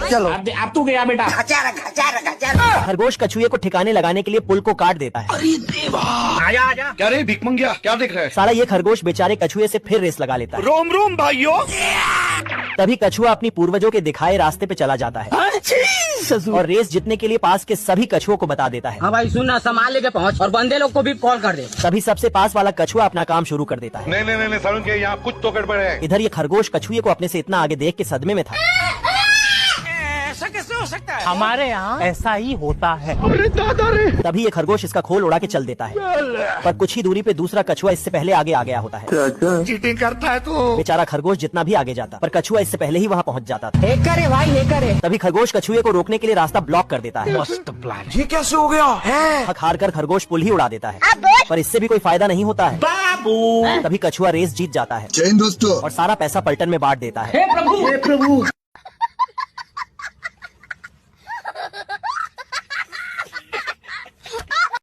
चलो अब तू गया बेटा। खरगोश कछुए को ठिकाने लगाने के लिए पुल को काट देता है। आजा आजा। क्या रे भिख मंगिया, क्या देख रहा है? साला ये खरगोश बेचारे कछुए से फिर रेस लगा लेता है। रोम रोम भाइयों। तभी कछुआ अपनी पूर्वजों के दिखाए रास्ते पे चला जाता है और रेस जीतने के लिए पास के सभी कछुओं को बता देता है। हाँ भाई सुन ना, सामान लेके पहुँच और बंदे लोग को भी कॉल कर दे। तभी सबसे पास वाला कछुआ अपना काम शुरू कर देता है। नहीं सारुण के यहाँ कुछ तो गड़बड़ है। इधर ये खरगोश कछुए को अपने से इतना आगे देख के सदमे में था। ऐसा कैसे हो सकता है? हमारे यहाँ ऐसा ही होता है। अरे दादा रे। तभी ये खरगोश इसका खोल उड़ा के चल देता है, पर कुछ ही दूरी पे दूसरा कछुआ इससे पहले आगे आ गया होता है। चीटिंग करता है तो। बेचारा खरगोश जितना भी आगे जाता, पर कछुआ इससे पहले ही वहाँ पहुँच जाता था। एक करे भाई, एक करे। तभी खरगोश कछुए को रोकने के लिए रास्ता ब्लॉक कर देता है। मस्त प्लान। ये कैसे हो गया है? थक हार कर खरगोश पुल ही उड़ा देता है, पर इससे भी कोई फायदा नहीं होता है। बाबू। तभी कछुआ रेस जीत जाता है जय हिंद दोस्तों। और सारा पैसा पलटन में बांट देता है। हे प्रभु।